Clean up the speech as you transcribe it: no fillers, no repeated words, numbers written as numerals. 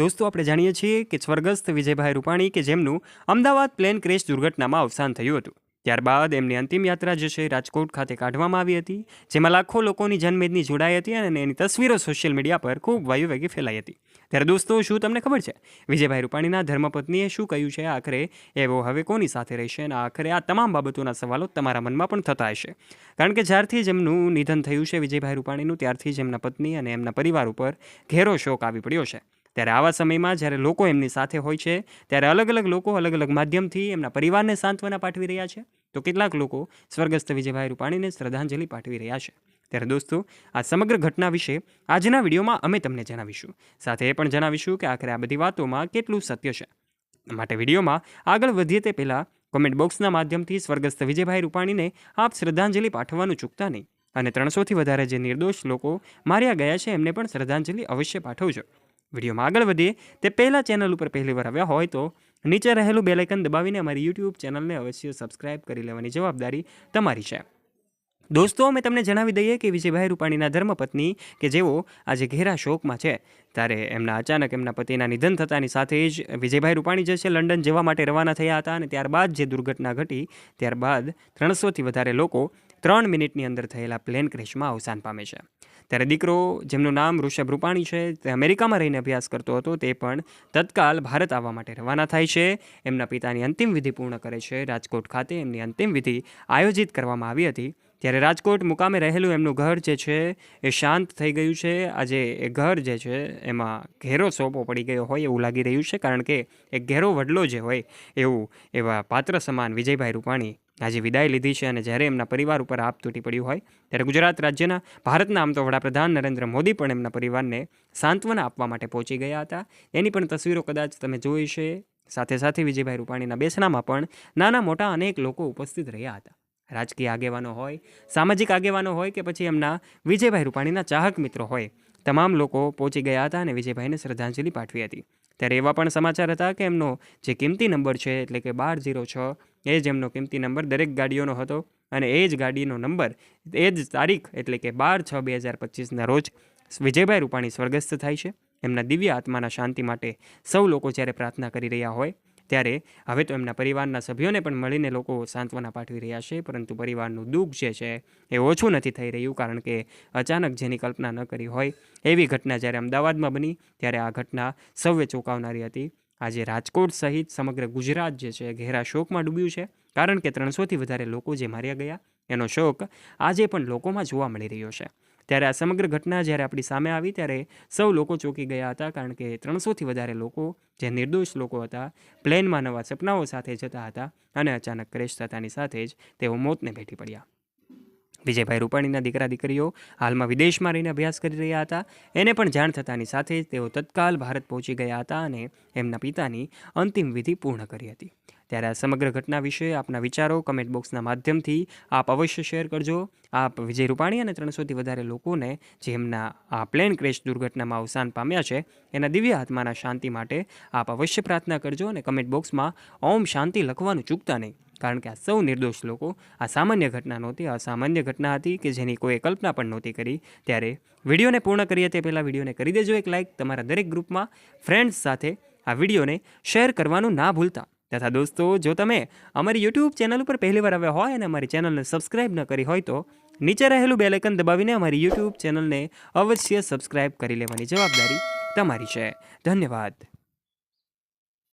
દોસ્તો, આપણે જાણીએ છીએ કે સ્વર્ગસ્થ વિજયભાઈ રૂપાણી કે જેમનું અમદાવાદ પ્લેન ક્રેશ દુર્ઘટનામાં અવસાન થયું હતું. ત્યારબાદ એમની અંતિમ યાત્રા જે છે રાજકોટ ખાતે કાઢવામાં આવી હતી, જેમાં લાખો લોકોની જનમેદની જોડાઈ હતી અને એની તસવીરો સોશિયલ મીડિયા પર ખૂબ વાયુવેગે ફેલાઈ હતી. ત્યારે દોસ્તો, શું તમને ખબર છે વિજયભાઈ રૂપાણીના ધર્મપત્નીએ શું કહ્યું છે? આખરે એવો હવે કોની સાથે રહેશે? અને આખરે આ તમામ બાબતોના સવાલો તમારા મનમાં પણ થતા હશે. કારણ કે જ્યારથી જ એમનું નિધન થયું છે વિજયભાઈ રૂપાણીનું, ત્યારથી જ એમના પત્ની અને એમના પરિવાર ઉપર ઘેરો શોક આવી પડ્યો છે. ત્યારે આવા સમયમાં જ્યારે લોકો એમની સાથે હોય છે, ત્યારે અલગ અલગ લોકો અલગ અલગ માધ્યમથી એમના પરિવારને સાંત્વના પાઠવી રહ્યા છે, તો કેટલાક લોકો સ્વર્ગસ્થ વિજયભાઈ રૂપાણીને શ્રદ્ધાંજલિ પાઠવી રહ્યા છે. ત્યારે દોસ્તો, આ સમગ્ર ઘટના વિશે આજના વિડીયોમાં અમે તમને જણાવીશું. સાથે એ પણ જણાવીશું કે આખરે આ બધી વાતોમાં કેટલું સત્ય છે. માટે વિડીયોમાં આગળ વધીએ તે પહેલાં કોમેન્ટ બોક્સના માધ્યમથી સ્વર્ગસ્થ વિજયભાઈ રૂપાણીને આપ શ્રદ્ધાંજલિ પાઠવવાનું ચૂકતા નહીં. અને 300થી વધારે જે નિર્દોષ લોકો માર્યા ગયા છે એમને પણ શ્રદ્ધાંજલિ અવશ્ય પાઠવજો. વિડીયોમાં આગળ વધીએ તે પહેલાં ચેનલ ઉપર પહેલીવાર આવ્યા હોય તો નીચે રહેલું બેલ આઇકન દબાવીને અમારી યુટ્યુબ ચેનલને અવશ્ય સબસ્ક્રાઇબ કરી લેવાની જવાબદારી તમારી છે. દોસ્તો, અમે તમને જણાવી દઈએ કે વિજયભાઈ રૂપાણીના ધર્મપત્ની કે જેઓ આજે ઘેરા શોકમાં છે, ત્યારે એમના અચાનક એમના પતિના નિધન થતાની સાથે જ વિજયભાઈ રૂપાણી જે છે લંડન જવા માટે રવાના થયા હતા. અને ત્યારબાદ જે દુર્ઘટના ઘટી, ત્યારબાદ 300થી વધારે લોકો 3 મિનિટની અંદર થયેલા પ્લેન ક્રેશમાં અવસાન પામે છે. ત્યારે દીકરો જેમનું નામ ઋષભ રૂપાણી છે, તે અમેરિકામાં રહીને અભ્યાસ કરતો હતો, તે પણ તત્કાલ ભારત આવવા માટે રવાના થાય છે. એમના પિતાની અંતિમ વિધિ પૂર્ણ કરે છે રાજકોટ ખાતે. એમની અંતિમ વિધિ આયોજિત કરવામાં આવી હતી. ત્યારે રાજકોટ મુકામે રહેલું એમનું ઘર જે છે એ શાંત થઈ ગયું છે. આજે એ ઘર જે છે એમાં ઘેરો સોપો પડી ગયો હોય એવું લાગી રહ્યું છે, કારણ કે એક ઘેરો વડલો જે હોય એવું એવા પાત્ર સમાન વિજયભાઈ રૂપાણી આજે વિદાય લીધી છે. અને જ્યારે એમના પરિવાર ઉપર આપ તૂટી પડ્યું હોય, ત્યારે ગુજરાત રાજ્યના ભારતના આમ તો વડાપ્રધાન નરેન્દ્ર મોદી પણ એમના પરિવારને સાંત્વના આપવા માટે પહોંચી ગયા હતા. એની પણ તસવીરો કદાચ તમે જોઈ છે. સાથે સાથે વિજયભાઈ રૂપાણીના બેસણામાં પણ નાના મોટા અનેક લોકો ઉપસ્થિત રહ્યા હતા. રાજકીય આગેવાનો હોય, સામાજિક આગેવાનો હોય કે પછી એમના વિજયભાઈ રૂપાણીના ચાહક મિત્રો હોય, તમામ લોકો પહોંચી ગયા હતા અને વિજયભાઈને શ્રદ્ધાંજલિ પાઠવી હતી. ત્યારે એવા પણ સમાચાર હતા કે એમનો જે કિંમતી નંબર છે એટલે કે 1206 એ જ એમનો કિંમતી નંબર દરેક ગાડીઓનો હતો. અને એ જ ગાડીનો નંબર, એ જ તારીખ એટલે કે 12/6/2025ના રોજ વિજયભાઈ રૂપાણી સ્વર્ગસ્થ થાય છે. એમના દિવ્ય આત્માના શાંતિ માટે સૌ લોકો જ્યારે પ્રાર્થના કરી રહ્યા હોય, ત્યારે હવે તો એમના પરિવારના સભ્યોને પણ મળીને લોકો સાંત્વના પાઠવી રહ્યા છે. પરંતુ પરિવારનું દુઃખ જે છે એ ઓછું નથી થઈ રહ્યું, કારણ કે અચાનક જેની કલ્પના ન કરી હોય એવી ઘટના જ્યારે અમદાવાદમાં બની, ત્યારે આ ઘટના સૌએ ચોંકાવનારી હતી. આજે રાજકોટ સહિત સમગ્ર ગુજરાત જે છે ઘેરા શોકમાં ડૂબ્યું છે, કારણ કે 300થી વધારે લોકો જે માર્યા ગયા એનો શોક આજે પણ લોકોમાં જોવા મળી રહ્યો છે. ત્યારે આ સમગ્ર ઘટના જ્યારે આપણી સામે આવી ત્યારે સૌ લોકો ચોંકી ગયા હતા, કારણ કે 300થી વધારે લોકો જે નિર્દોષ લોકો હતા પ્લેનમાં નવા સપનાઓ સાથે જતા હતા અને અચાનક ક્રેશ થતાની સાથે જ તેઓ મોતને ભેટી પડ્યા. વિજયભાઈ રૂપાણીના દીકરા દીકરીઓ હાલમાં વિદેશમાં રહીને અભ્યાસ કરી રહ્યા હતા. એને પણ જાણ થતાની સાથે જ તેઓ તત્કાલ ભારત પહોંચી ગયા હતા અને એમના પિતાની અંતિમ વિધિ પૂર્ણ કરી હતી. ત્યારે આ સમગ્ર ઘટના વિશે આપના વિચારો કમેન્ટ બોક્સના માધ્યમથી આપ અવશ્ય શેર કરજો. આપ વિજય રૂપાણી અને 300થી વધારે લોકોને જે એમના આ પ્લેન ક્રેશ દુર્ઘટનામાં અવસાન પામ્યા છે એના દિવ્ય આત્માના શાંતિ માટે આપ અવશ્ય પ્રાર્થના કરજો. અને કમેન્ટ બોક્સમાં ઓમ શાંતિ લખવાનું ચૂકતા નહીં, કારણ કે આ સૌ નિર્દોષ લોકો, આ સામાન્ય ઘટના નહોતી, અસામાન્ય ઘટના હતી કે જેની કોઈ કલ્પના પણ નહોતી કરી. ત્યારે વિડીયોને પૂર્ણ કરીએ તે પહેલાં વિડીયોને કરી દેજો એક લાઇક. તમારા દરેક ગ્રુપમાં ફ્રેન્ડ્સ સાથે આ વિડીયોને શેર કરવાનું ના ભૂલતા. તથા દોસ્તો, જો તમે અમારી યુટ્યુબ ચેનલ ઉપર પહેલીવાર આવ્યા હોય અને અમારી ચેનલને સબસ્ક્રાઇબ ન કરી હોય તો નીચે રહેલું બેલ આઇકન દબાવીને અમારી યુટ્યુબ ચેનલને અવશ્ય સબસ્ક્રાઇબ કરી લેવાની જવાબદારી તમારી છે. ધન્યવાદ.